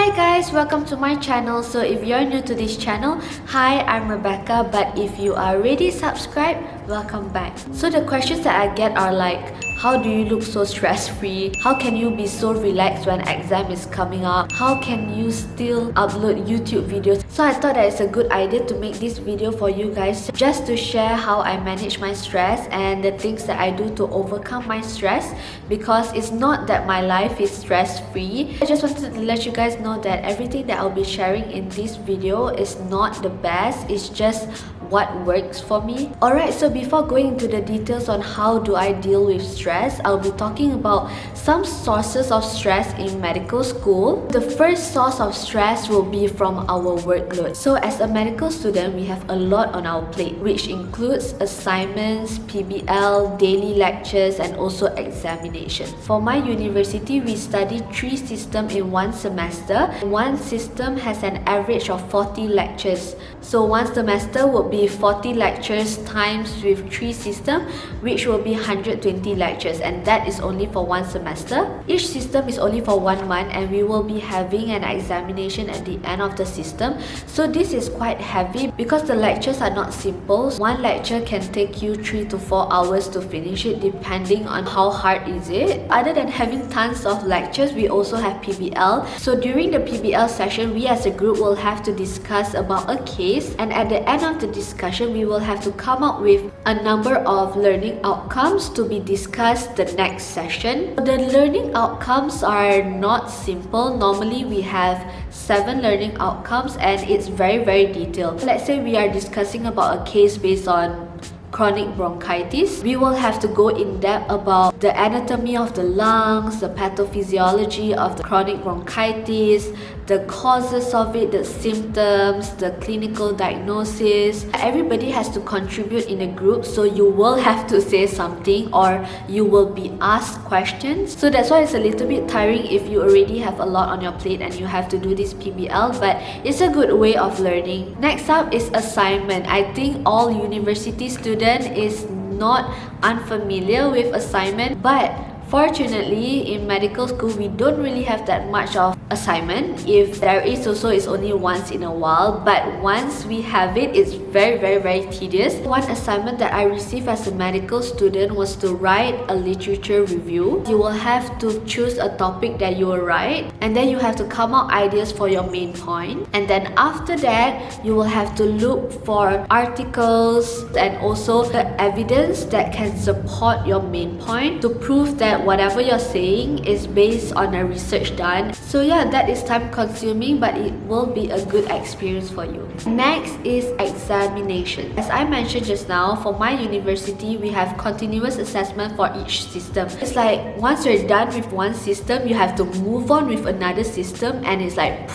Hi guys, welcome to my channel. So if you're new to this channel, hi, I'm Rebecca, but if you are already subscribed, welcome back. So the questions that I get are like, how do you look so stress-free? How can you be so relaxed when exam is coming up? How can you still upload YouTube videos? So I thought that it's a good idea to make this video for you guys, just to share how I manage my stress and the things that I do to overcome my stress, because it's not that my life is stress-free. I just wanted to let you guys know that everything that I'll be sharing in this video is not the best, it's just what works for me. Alright, so before going into the details on how do I deal with stress, I'll be talking about some sources of stress in medical school. The first source of stress will be from our workload. So as a medical student, we have a lot on our plate, which includes assignments, PBL, daily lectures, and also examination. For my university, we study 3 systems in one semester. One system has an average of 40 lectures. So one semester would be 40 lectures times with 3 systems, which will be 120 lectures, and that is only for one semester. Each system is only for 1 month, and we will be having an examination at the end of the system. So this is quite heavy because the lectures are not simple. One lecture can take you 3 to 4 hours to finish it, depending on how hard is it. Other than having tons of lectures, we also have PBL. So during the PBL session, we as a group will have to discuss about a case, and at the end of the discussion, we will have to come up with a number of learning outcomes to be discussed the next session. The learning outcomes are not simple. Normally we have 7 learning outcomes, and it's very detailed. Let's say we are discussing about a case based on chronic bronchitis. We will have to go in depth about the anatomy of the lungs, the pathophysiology of the chronic bronchitis, the causes of it, the symptoms, the clinical diagnosis. Everybody has to contribute in a group, so you will have to say something or you will be asked questions. So that's why it's a little bit tiring if you already have a lot on your plate and you have to do this PBL, but it's a good way of learning. Next up is assignment. I think all university students is not unfamiliar with assignment, but fortunately in medical school we don't really have that much of assignment. If there is also, it's only once in a while, but once we have it, it's very tedious. One assignment that I received as a medical student was to write a literature review. You will have to choose a topic that you will write, and then you have to come up ideas for your main point, and then after that you will have to look for articles and also the evidence that can support your main point to prove that whatever you're saying is based on a research done. So yeah, that is time consuming, but it will be a good experience for you. Next is examination. As I mentioned just now, for my university, we have continuous assessment for each system. It's like once you're done with one system, you have to move on with another system, and it's like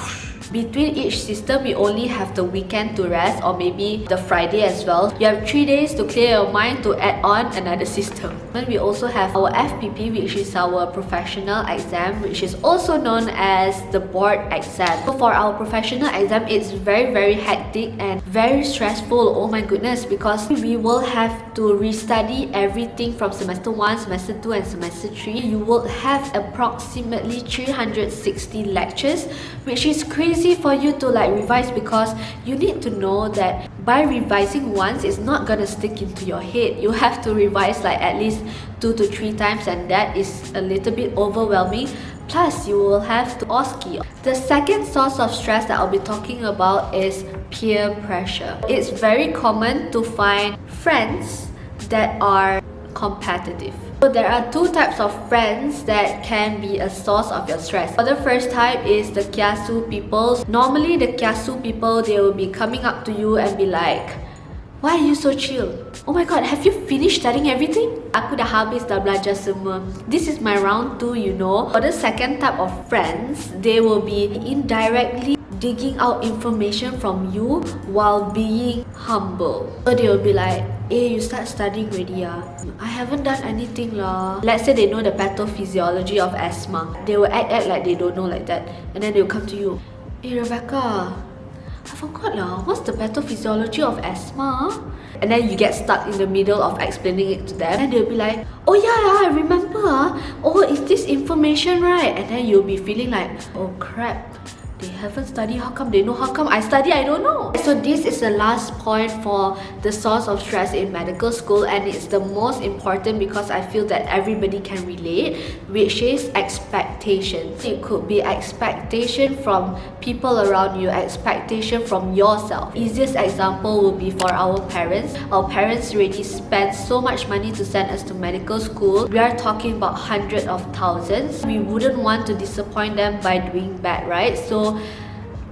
between each system, we only have the weekend to rest, or maybe the Friday as well. You have 3 days to clear your mind to add on another system. Then we also have our FPP, which is our professional exam, which is also known as the board exam. So for our professional exam, it's very hectic and very stressful. Oh my goodness, because we will have to restudy everything from semester 1, semester 2, and semester 3. You will have approximately 360 lectures, which is crazy for you to like revise, because you need to know that by revising once, it's not gonna stick into your head. You have to revise like at least 2 to 3 times, and that is a little bit overwhelming. Plus, you will have to OSCE. The second source of stress that I'll be talking about is peer pressure. It's very common to find friends that are competitive. So there are 2 types of friends that can be a source of your stress. The first type is the kiasu people. Normally the kiasu people, they will be coming up to you and be like, why are you so chill? Oh my god, have you finished studying everything? Aku dah habis dah belajar semua. This is my round 2, you know. For the second type of friends, they will be indirectly digging out information from you while being humble. So they will be like, you start studying already I haven't done anything lah. Let's say they know the pathophysiology of asthma. They will act like they don't know like that, and then they will come to you, Rebecca, I forgot lah, what's the pathophysiology of asthma? And then you get stuck in the middle of explaining it to them, and they'll be like, oh yeah, I remember oh, is this information right? And then you'll be feeling like, oh crap, they haven't studied, how come they know? How come I study, I don't know? So this is the last point for the source of stress in medical school, and it's the most important because I feel that everybody can relate, which is expectations. It could be expectation from people around you, expectation from yourself. Easiest example would be for our parents. Our parents already spend so much money to send us to medical school. We are talking about hundreds of thousands. We wouldn't want to disappoint them by doing bad, right? So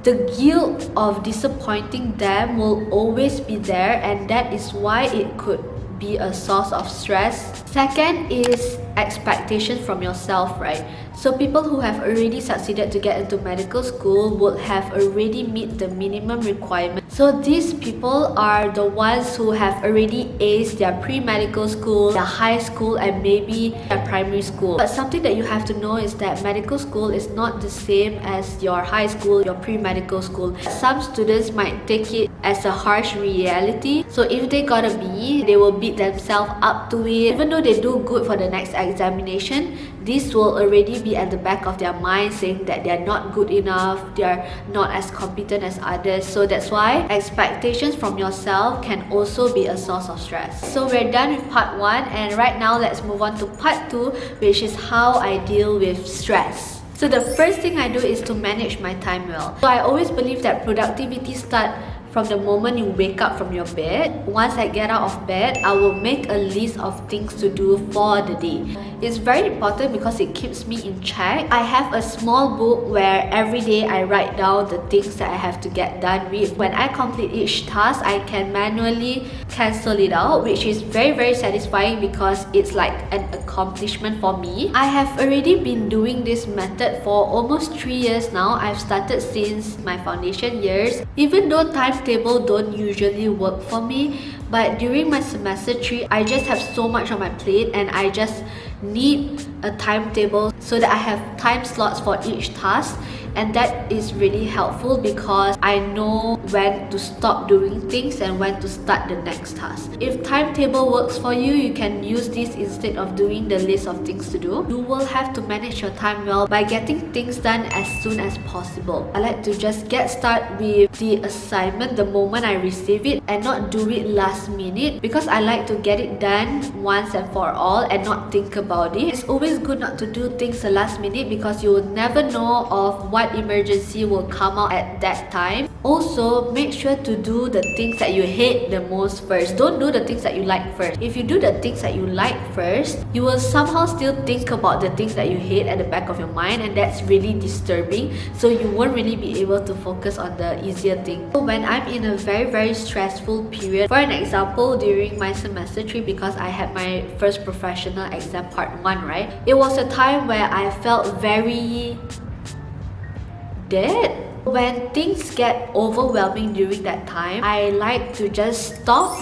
the guilt of disappointing them will always be there, and that is why it could be a source of stress. Second is expectations from yourself, right? So people who have already succeeded to get into medical school would have already meet the minimum requirement. So these people are the ones who have already aced their pre-medical school, their high school, and maybe their primary school. But something that you have to know is that medical school is not the same as your high school, your pre-medical school. Some students might take it as a harsh reality. So if they got a B, they will beat themselves up to it. Even though they do good for the next examination, this will already be at the back of their mind, saying that they're not good enough, they're not as competent as others. So that's why expectations from yourself can also be a source of stress. So we're done with part 1, and right now let's move on to part 2, which is how I deal with stress. So the first thing I do is to manage my time well. So I always believe that productivity starts from the moment you wake up from your bed. Once I get out of bed, I will make a list of things to do for the day. It's very important because it keeps me in check. I have a small book where every day I write down the things that I have to get done with. When I complete each task, I can manually cancel it out, which is very satisfying because it's like an accomplishment for me. I have already been doing this method for almost 3 years now. I've started since my foundation years. Even though timetable don't usually work for me, but during my semester 3, I just have so much on my plate and I just need a timetable so that I have time slots for each task, and that is really helpful because I know when to stop doing things and when to start the next task. If timetable works for you, you can use this instead of doing the list of things to do. You will have to manage your time well by getting things done as soon as possible. I like to just get started with the assignment the moment I receive it and not do it last minute, because I like to get it done once and for all and not think about it. It's always good not to do things the last minute because you will never know of what emergency will come out at that time. Also, make sure to do the things that you hate the most first. Don't do the things that you like first. If you do the things that you like first, you will somehow still think about the things that you hate at the back of your mind, and that's really disturbing. So you won't really be able to focus on the easier thing. So when I'm in a very stressful period, for an example, during my semester 3, because I had my first professional exam part 1, right? It was a time where I felt very dead. When things get overwhelming during that time, I like to just stop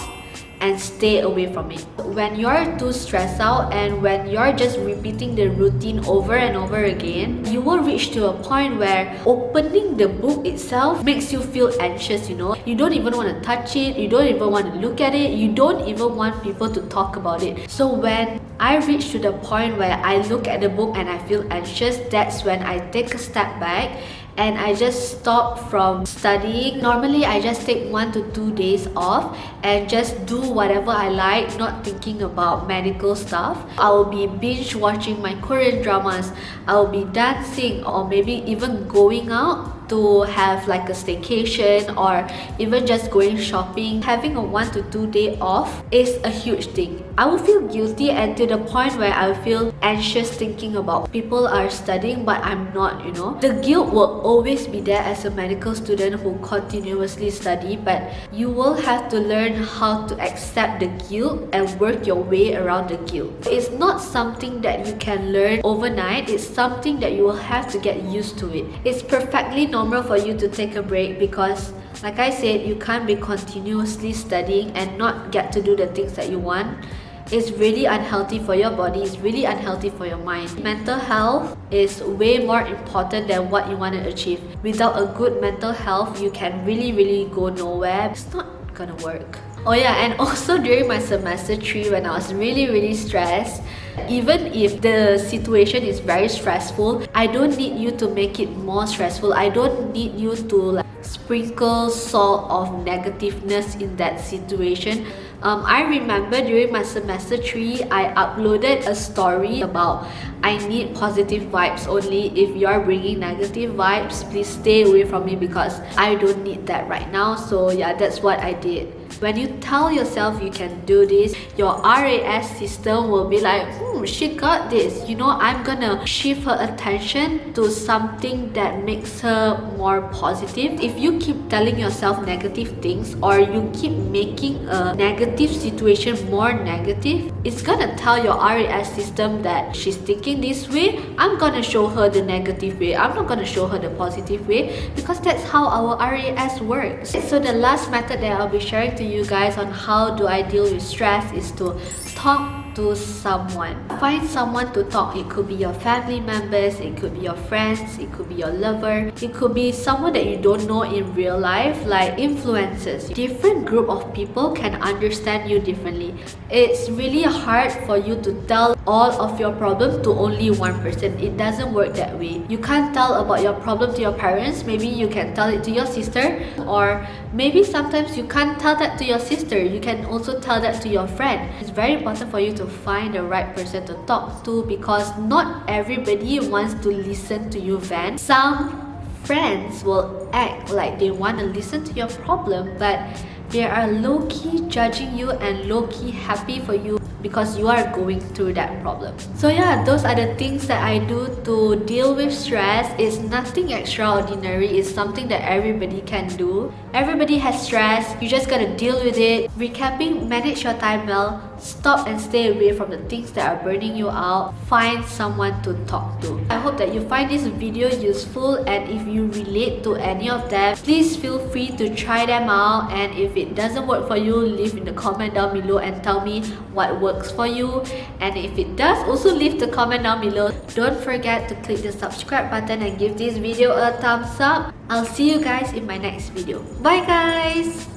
and stay away from it. When you're too stressed out and when you're just repeating the routine over and over again, you will reach to a point where opening the book itself makes you feel anxious, you know. You don't even want to touch it, you don't even want to look at it, you don't even want people to talk about it. So when I reach to the point where I look at the book and I feel anxious, that's when I take a step back and I just stop from studying. Normally, I just take 1 to 2 days off and just do whatever I like, not thinking about medical stuff. I will be binge watching my Korean dramas, I will be dancing, or maybe even going out to have like a staycation, or even just going shopping. Having a 1 to 2 day off is a huge thing. I will feel guilty and to the point where I will feel anxious thinking about people are studying but I'm not, you know. The guilt will always be there as a medical student who continuously study, but you will have to learn how to accept the guilt and work your way around the guilt. It's not something that you can learn overnight, it's something that you will have to get used to it. It's perfectly normal for you to take a break because, like I said, you can't be continuously studying and not get to do the things that you want. It's really unhealthy for your body, it's really unhealthy for your mind. Mental health is way more important than what you want to achieve. Without a good mental health, you can really go nowhere. It's not gonna work. Oh yeah, and also during my semester 3, when I was really stressed, Even if the situation is very stressful, I don't need you to make it more stressful. I don't need you to like sprinkle salt of negativeness in that situation. I remember during my semester 3, I uploaded a story about I need positive vibes only. If you're bringing negative vibes, please stay away from me because I don't need that right now. So yeah, that's what I did. When you tell yourself you can do this, your RAS system will be like, she got this. You know, I'm gonna shift her attention to something that makes her more positive. If you keep telling yourself negative things or you keep making a negative situation more negative, it's gonna tell your RAS system that she's thinking this way, I'm gonna show her the negative way. I'm not gonna show her the positive way, because that's how our RAS works. So the last method that I'll be sharing to you guys on how do I deal with stress is to talk to someone. Find someone to talk. It could be your family members, it could be your friends, it could be your lover, it could be someone that you don't know in real life, like influencers. Different group of people can understand you differently. It's really hard for you to tell all of your problem to only one person. It doesn't work that way. You can't tell about your problem to your parents. Maybe you can tell it to your sister, or maybe sometimes you can't tell that to your sister. You can also tell that to your friend. It's very important for you to find the right person to talk to, because not everybody wants to listen to you vent. Some friends will act like they want to listen to your problem, but they are low-key judging you and low-key happy for you because you are going through that problem. So yeah, those are the things that I do to deal with stress. It's nothing extraordinary. It's something that everybody can do. Everybody has stress. You just gotta deal with it. Recapping, manage your time well. Stop and stay away from the things that are burning you out. Find someone to talk to. I hope that you find this video useful, and if you relate to any of them, please feel free to try them out. And if it doesn't work for you, leave in the comment down below and tell me what works for you. And if it does, also leave the comment down below. Don't forget to click the subscribe button and give this video a thumbs up. I'll see you guys in my next video. Bye guys!